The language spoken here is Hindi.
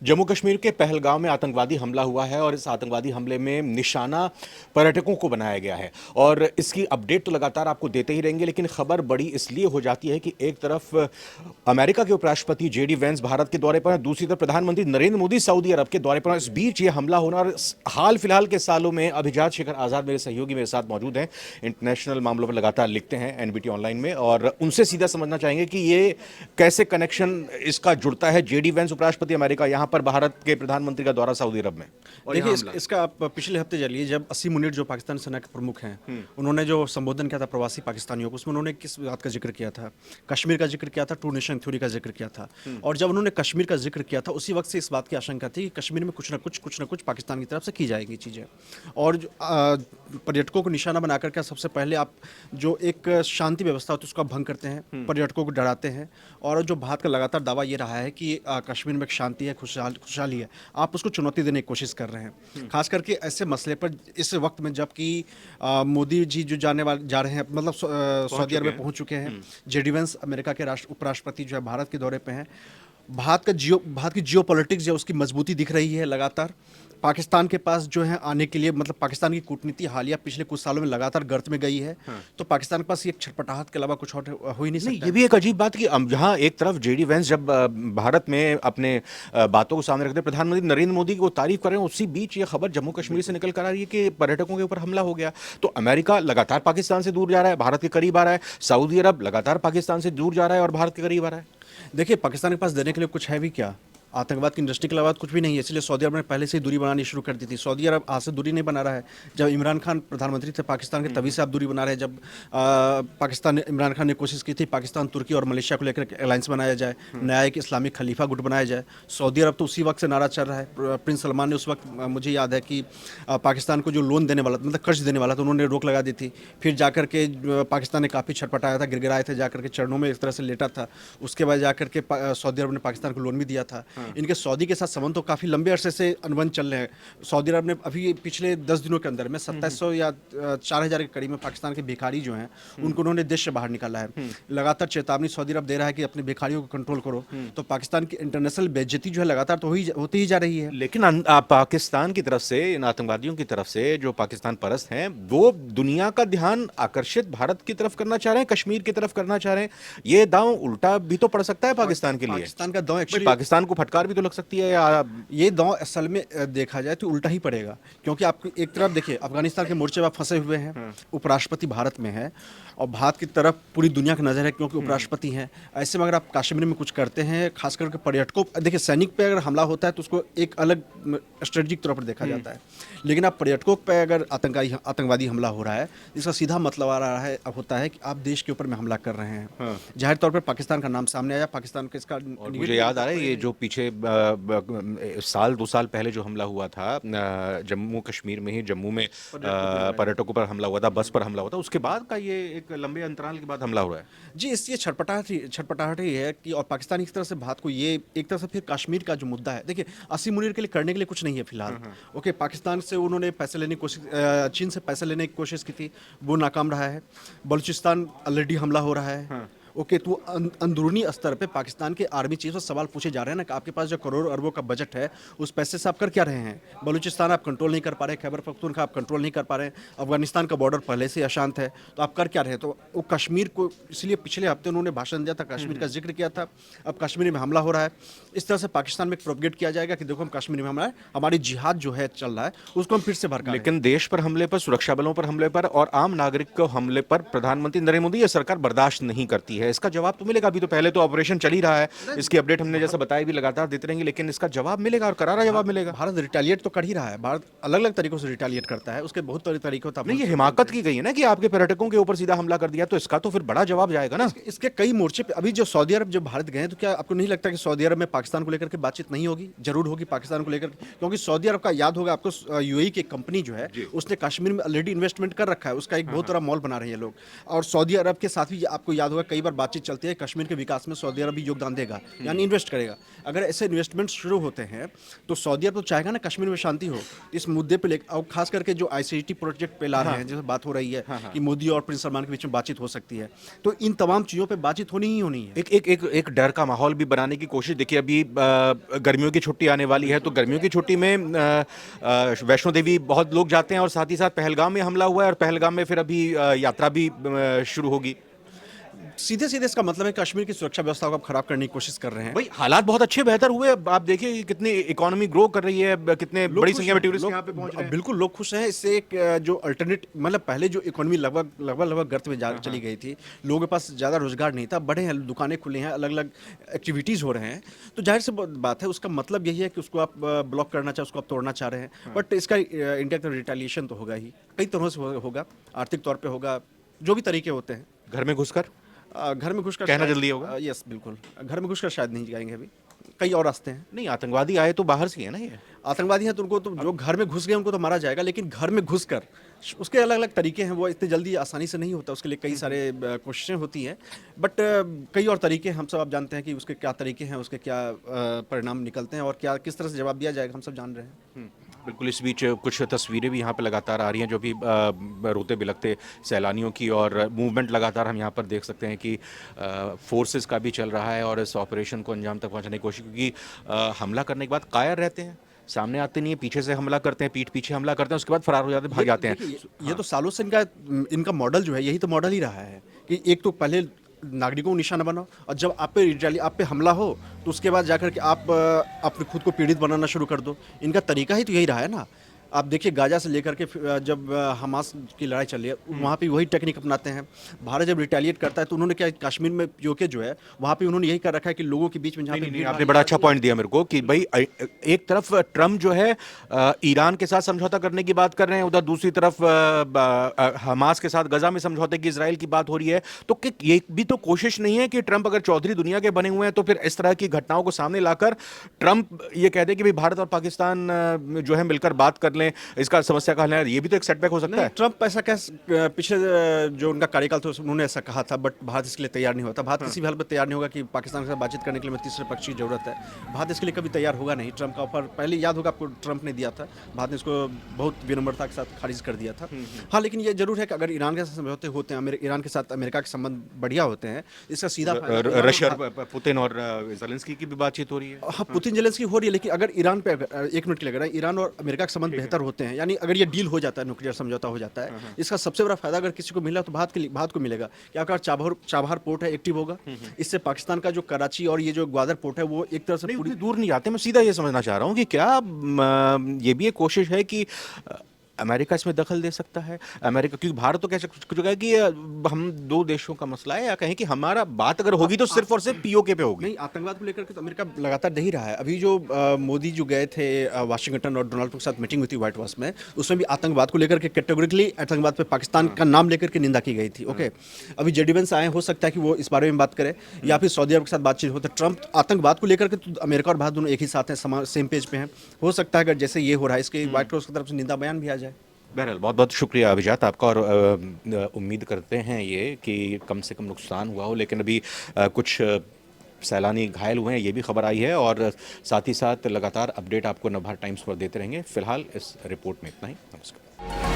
जम्मू कश्मीर के पहलगाम में आतंकवादी हमला हुआ है और इस आतंकवादी हमले में निशाना पर्यटकों को बनाया गया है और इसकी अपडेट तो लगातार आपको देते ही रहेंगे। लेकिन खबर बड़ी इसलिए हो जाती है कि एक तरफ अमेरिका के उपराष्ट्रपति जेडी वेंस भारत के दौरे पर हैं, दूसरी तरफ प्रधानमंत्री नरेंद्र मोदी सऊदी अरब के दौरे पर हैं। इस बीच ये हमला होना और हाल फिलहाल के सालों में अभिजात शेखर आजाद मेरे सहयोगी मेरे साथ मौजूद हैं, इंटरनेशनल मामलों पर लगातार लिखते हैं एनबीटी ऑनलाइन में, और उनसे सीधा समझना चाहेंगे कि ये कैसे कनेक्शन इसका जुड़ता है। जेडी वेंस उपराष्ट्रपति अमेरिका, यहां पर भारत के प्रधानमंत्री का दौरा सऊदी अरब में, और देखिए यहाँ हमला। इसका आप पिछले हफ्ते चलिए जब असीम मुनीर जो पाकिस्तान सेना के प्रमुख हैं, उन्होंने जो संबोधन किया था प्रवासी पाकिस्तानियों को, उसमें उन्होंने किस बात का जिक्र किया था? कश्मीर का जिक्र किया था, टू नेशन थ्योरी का जिक्र किया था। और जब उन्होंने कश्मीर का जिक्र किया था उसी वक्त से इस बात की आशंका थी कि कश्मीर में कुछ ना कुछ पाकिस्तान की तरफ से की जाएगी चीज़ें। और पर्यटकों को निशाना बनाकर के सबसे पहले आप जो एक शांति व्यवस्था होती है उसका भंग करते हैं, पर्यटकों को डराते हैं। और जो भारत का लगातार दावा ये रहा है कि कश्मीर में एक शांति है, खुशहाली है, आप उसको चुनौती देने की कोशिश कर रहे हैं। खास करके ऐसे मसले पर इस वक्त में जबकि मोदी जी जो जा रहे हैं, मतलब सऊदी अरब में पहुंच चुके हैं। जेडी वेंस अमेरिका के उपराष्ट्रपति जो है भारत के दौरे पे हैं। भारत की जियो पॉलिटिक्स जो उसकी मजबूती दिख रही है लगातार। पाकिस्तान के पास जो है आने के लिए, मतलब पाकिस्तान की कूटनीति हालिया पिछले कुछ सालों में लगातार गर्त में गई है। तो पाकिस्तान के पास ये छटपटाहट के अलावा कुछ और हो ही नहीं सकता। ये भी एक अजीब बात कि जहां एक तरफ जेडी वेंस जब भारत में अपने बातों को सामने रखते प्रधानमंत्री नरेंद्र मोदी की वो तारीफ कर रहे हैं, उसी बीच ये खबर जम्मू कश्मीर से निकल कर आ रही है कि पर्यटकों के ऊपर हमला हो गया। तो अमेरिका लगातार पाकिस्तान से दूर जा रहा है, भारत के करीब आ रहा है। सऊदी अरब लगातार पाकिस्तान से दूर जा रहा है और भारत के करीब आ रहा है। देखिए, पाकिस्तान के पास देने के लिए कुछ है भी क्या? आतंकवाद की इंडस्ट्री के अलावा कुछ भी नहीं है। इसलिए सऊदी अरब ने पहले से ही दूरी बनानी शुरू कर दी थी। सऊदी अरब आज से दूरी नहीं बना रहा है। जब इमरान खान प्रधानमंत्री थे पाकिस्तान के, तभी से आप दूरी बना रहे हैं। जब इमरान खान ने कोशिश की थी पाकिस्तान, तुर्की और मलेशिया को लेकर अलायंस बनाया जाए, नया एक इस्लामिक खलीफा गुट बनाया जाए। सऊदी अरब तो उसी वक्त से नारा चल रहा है। प्रिंस सलमान ने उस वक्त, मुझे याद है कि पाकिस्तान को जो लोन देने वाला, मतलब कर्ज देने वाला था, उन्होंने रोक लगा दी थी। फिर जाकर के पाकिस्तान ने काफ़ी छटपटाया था, गिड़गिड़ाए थे, जाकर के चरणों में एक तरह से लेटा था। उसके बाद जाकर के सऊदी अरब ने पाकिस्तान को लोन भी दिया था। इनके सऊदी के साथ संबंध तो काफ़ी लंबे अरसे से अनुबंध चल रहे हैं। सऊदी अरब ने अभी पिछले 10 दिनों के अंदर में 2700 या 4000 के करीब में पाकिस्तान के भिखारी जो हैं उनको उन्होंने देश से बाहर निकाला है। लगातार चेतावनी सऊदी अरब दे रहा है कि अपने भिखारियों को कंट्रोल करो। तो पाकिस्तान की इंटरनेशनल बेइज्जती जो है लगातार तो होती ही जा रही है। लेकिन पाकिस्तान की तरफ से, इन आतंकवादियों की तरफ से जो पाकिस्तान परस्त हैं, वो दुनिया का ध्यान आकर्षित भारत की तरफ करना चाह रहे हैं, कश्मीर की तरफ करना चाह रहे हैं। ये दांव उल्टा भी तो पड़ सकता है पाकिस्तान के लिए। पाकिस्तान का दांव एक्चुअली, पाकिस्तान को फटकार भी तो लग सकती है। या ये दांव असल में देखा जाए तो उल्टा ही पड़ेगा। क्योंकि आप एक तरफ देखिए, अफगानिस्तान के मोर्चे पर आप फंसे हुए हैं, उपराष्ट्रपति भारत में है और भारत की तरफ पूरी दुनिया की नज़र है क्योंकि उपराष्ट्रपति हैं। ऐसे में अगर आप कश्मीर में कुछ करते हैं, खास करके पर्यटकों, देखिए सैनिक पे अगर हमला होता है तो उसको एक अलग स्ट्रेटजिक तौर पर देखा जाता है। लेकिन आप पर्यटकों पे अगर आतंकवादी हमला हो रहा है, इसका सीधा मतलब आ रहा है, अब होता है कि आप देश के ऊपर में हमला कर रहे हैं। जाहिर तौर पर पाकिस्तान का नाम सामने आया, पाकिस्तान का इसका, और मुझे याद आ रहा है ये जो पीछे साल 2 साल पहले जो हमला हुआ था जम्मू कश्मीर में ही, जम्मू में पर्यटकों पर हमला हुआ था, बस पर हमला हुआ था, उसके बाद का ये एक लंबे अंतराल के बाद हमला हुआ है। जी, इसलिए छटपटाहट ही है कि, और पाकिस्तान की तरफ से भारत को ये एक तरह से फिर कश्मीर का जो मुद्दा है, देखिए असीम मुनीर के लिए करने के लिए कुछ नहीं है फिलहाल। ओके, पाकिस्तान से उन्होंने पैसे लेने की कोशिश, चीन से पैसे लेने की कोशिश की थी, वो नाकाम रहा है। बलूचिस्तान ऑलरेडी हमला हो रहा है। ओके, तो अंदरूनी स्तर पे पाकिस्तान के आर्मी चीफ से सवाल पूछे जा रहे हैं ना कि आपके पास जो करोड़ अरबों का बजट है, उस पैसे से आप कर क्या रहे हैं? बलूचिस्तान आप कंट्रोल नहीं कर पा रहे, खैबर पख्तूनख्वा आप कंट्रोल नहीं कर पा रहे हैं, अफगानिस्तान का बॉर्डर पहले से अशांत है, तो आप कर क्या रहे हैं? तो वो कश्मीर को, इसलिए पिछले हफ्ते उन्होंने भाषण दिया था, कश्मीर का जिक्र किया था। अब कश्मीर में हमला हो रहा है, इस तरह से पाकिस्तान में प्रोपगेट किया जाएगा कि देखो हम कश्मीर में हमला है, हमारी जिहाद जो है चल रहा है, उसको हम फिर से भड़का रहे हैं। लेकिन देश पर हमले पर, सुरक्षा बलों पर हमले पर और आम नागरिक को हमले पर प्रधानमंत्री नरेंद्र मोदी ये सरकार बर्दाश्त नहीं करती है। इसका जवाब तो मिलेगा। अभी तो पहले तो ऑपरेशन चल ही रहा है, इसकी अपडेट हमने जैसा बताया भी लगातार देते रहेंगे, लेकिन इसका जवाब मिलेगा और करारा जवाब मिलेगा। भारत रिटेलिएट तो कर ही रहा है। भारत अलग अलग तरीकों से रिटेलिएट करता है, उसके बहुत तरीके होता है। नहीं, ये हिमाकत की गई है ना कि आपके पर्यटकों के ऊपर सीधा हमला कर दिया, तो इसका तो फिर बड़ा जवाब जाएगा ना। इसके कई मोर्चे पे अभी जो सऊदी अरब जब भारत गए हैं, तो क्या आपको नहीं लगता कि सऊदी अरब में पाकिस्तान को लेकर के बातचीत नहीं होगी? जरूर होगी पाकिस्तान को लेकर, क्योंकि सऊदी अरब का याद होगा आपको, यूएई की कंपनी जो है उसने कश्मीर में ऑलरेडी इन्वेस्टमेंट कर रखा है, उसका एक बहुत बड़ा मॉल बना रहे हैं लोग। और सऊदी अरब के साथ भी आपको याद होगा कई अगर बातचीत चलती है कश्मीर के विकास में सऊदी अरब भी योगदान देगा, यानी इन्वेस्ट करेगा। अगर ऐसे इन्वेस्टमेंट शुरू होते हैं तो सऊदी अरब तो चाहेगा ना कश्मीर में शांति हो। इस मुद्दे पे और खास करके जो ICT प्रोजेक्ट पे ला रहे हैं, जैसे बात हो रही है कि मोदी और प्रिंस सलमान के बीच में बातचीत हो सकती है, तो इन तमाम चीज़ों पे बातचीत होनी ही होनी है। एक डर का माहौल भी बनाने की कोशिश। देखिए अभी गर्मियों की छुट्टी आने वाली है, तो गर्मियों की छुट्टी में वैष्णो देवी बहुत लोग जाते हैं और साथ ही साथ पहलगाम में हमला हुआ है और पहलगाम में फिर अभी यात्रा भी शुरू होगी। सीधे सीधे इसका मतलब है कश्मीर की सुरक्षा व्यवस्था को आप खराब करने की कोशिश कर रहे हैं। भाई हालात बहुत अच्छे बेहतर हुए। अब आप देखिए कि कितनी इकोनॉमी ग्रो कर रही है, कितने बड़ी संख्या में टूरिस्ट यहाँ पे पहुंच रहे हैं। बिल्कुल लोग खुश हैं इससे। एक जो अल्टरनेट मतलब पहले जो इकोनॉमी लगभग गर्त में चली गई थी, लोगों के पास ज़्यादा रोजगार नहीं था, बड़े हैं, दुकानें खुली हैं, अलग अलग एक्टिविटीज़ हो रहे हैं, तो जाहिर सी बात है उसका मतलब यही है कि उसको आप ब्लॉक करना चाहे, उसको आप तोड़ना चाह रहे हैं। बट इसका इंडिया का रिटेलिएशन तो होगा ही, कई तरह से होगा, आर्थिक तौर पर होगा, जो भी तरीके होते हैं। घर में घुसकर घर में घुसकर कहना जल्दी होगा। यस बिल्कुल, घर में घुसकर शायद नहीं जाएंगे, अभी कई और रास्ते हैं। नहीं, आतंकवादी आए तो बाहर से ही है ना, ये आतंकवादी हैं तो उनको तो जो घर में घुस गए उनको तो मारा जाएगा, लेकिन घर में घुसकर उसके अलग अलग तरीके हैं, वो इतने जल्दी आसानी से नहीं होता, उसके लिए कई सारे कोशिशें होती हैं। बट कई और तरीके हम सब आप जानते हैं कि उसके क्या तरीके हैं, उसके क्या परिणाम निकलते हैं और क्या किस तरह से जवाब दिया जाएगा, हम सब जान रहे हैं। बिल्कुल। इस बीच कुछ तस्वीरें भी यहाँ पे लगातार आ रही हैं जो भी रोते बिलखते सैलानियों की, और मूवमेंट लगातार हम यहाँ पर देख सकते हैं कि फोर्सेस का भी चल रहा है और इस ऑपरेशन को अंजाम तक पहुँचाने की कोशिश, क्योंकि हमला करने के बाद कायर रहते हैं, सामने आते नहीं है, पीछे से हमला करते हैं, पीठ पीछे हमला करते हैं, उसके बाद फरार हो जाते हैं, भाग जाते हैं। ये तो सालों से इनका मॉडल जो है, यही तो मॉडल ही रहा है कि एक तो पहले नागरिकों को निशाना बनाओ और जब आप पे हमला हो तो उसके बाद जाकर के आप अपने खुद को पीड़ित बनाना शुरू कर दो। इनका तरीका ही तो यही रहा है ना। आप देखिए गाजा से लेकर के जब हमास की लड़ाई चल रही है वहाँ पे वही टेक्निक अपनाते हैं। भारत जब रिटेलिएट करता है तो उन्होंने क्या कश्मीर में पीओके जो है वहाँ पे उन्होंने यही कर रखा है कि लोगों के बीच में जहाँ पे आपने बड़ा अच्छा पॉइंट दिया मेरे को कि भाई एक तरफ ट्रम्प जो है ईरान के साथ समझौता करने की बात कर रहे हैं, उधर दूसरी तरफ हमास के साथ गजा में समझौते की इजराइल की बात हो रही है। तो ये भी तो कोशिश नहीं है कि ट्रम्प अगर चौधरी दुनिया के बने हुए हैं तो फिर इस तरह की घटनाओं को सामने लाकर ट्रम्प ये कहते हैं कि भाई भारत और पाकिस्तान जो है मिलकर बात कर लें, इसका समस्या का हल है। ये भी तो एक सेटबैक हो सकता है। ट्रम्प ऐसा पिछले जो उनका कार्यकाल था उन्होंने ऐसा कहा था, बट भारत इसके लिए तैयार नहीं होता। भारत किसी भी हाल में तैयार नहीं होगा कि पाकिस्तान के साथ बातचीत करने के लिए तीसरे पक्ष की जरूरत है। भारत इसके लिए कभी तैयार होगा नहीं। ट्रम्प का ऑफर पहले याद होगा आपको, ट्रम्प ने दिया था, भारत ने इसको बहुत विनम्रता के साथ खारिज कर दिया था। हाँ, लेकिन ये जरूर है कि अगर ईरान के साथ समझौते होते हैं, ईरान के साथ अमेरिका के संबंध बढ़िया होते हैं, इसका सीधा रशिया पुतिन और ज़ेलेंस्की की भी बातचीत हो रही है। हाँ, पुतिन ज़ेलेंस्की हो रही है, लेकिन अगर ईरान पे एक मिनट के लिए अगर ईरान और अमेरिका के संबंध बेहतर होते हैं, यानी अगर ये डील हो जाता है, न्यूक्लियर समझौता हो जाता है, इसका सबसे बड़ा फायदा अगर किसी को मिला तो भारत को मिलेगा कि अगर चाबहार पोर्ट है एक्टिव होगा, इससे पाकिस्तान का जो कराची और ये जो ग्वादर पोर्ट है वो एक तरह से पूरी दूर नहीं जाते। मैं सीधा ये समझना चाह रहा हूँ कि क्या ये भी एक कोशिश है कि अमेरिका इसमें दखल दे सकता है? अमेरिका, क्योंकि भारत तो कह सकता है कि हम दो देशों का मसला है, या कहें कि हमारा बात अगर होगी तो सिर्फ और सिर्फ पीओके पे होगी। नहीं, आतंकवाद को लेकर के तो अमेरिका लगातार दे ही रहा है। अभी जो मोदी जो गए थे वाशिंगटन और डोनाल्ड ट्रंप के साथ मीटिंग हुई थी व्हाइट हाउस में, उसमें भी आतंकवाद को लेकर के कैटेगोरिकली आतंकवाद पे पाकिस्तान का नाम लेकर के निंदा की गई थी। ओके, अभी जेडी वेंस आए, हो सकता है कि वो इस बारे में बात करें या फिर सऊदी अरब के साथ बातचीत हो। तो ट्रंप आतंकवाद को लेकर के तो अमेरिका और भारत दोनों एक ही साथ हैं, सेम पेज पे हैं। हो सकता है अगर जैसे ये हो रहा है इसके व्हाइट हाउस की तरफ से निंदा बयान भी आ जाए। बहरहाल बहुत बहुत शुक्रिया अभिजात आपका, और उम्मीद करते हैं ये कि कम से कम नुकसान हुआ हो, लेकिन अभी कुछ सैलानी घायल हुए हैं, ये भी खबर आई है, और साथ ही साथ लगातार अपडेट आपको नवभारत टाइम्स पर देते रहेंगे। फिलहाल इस रिपोर्ट में इतना ही। नमस्कार।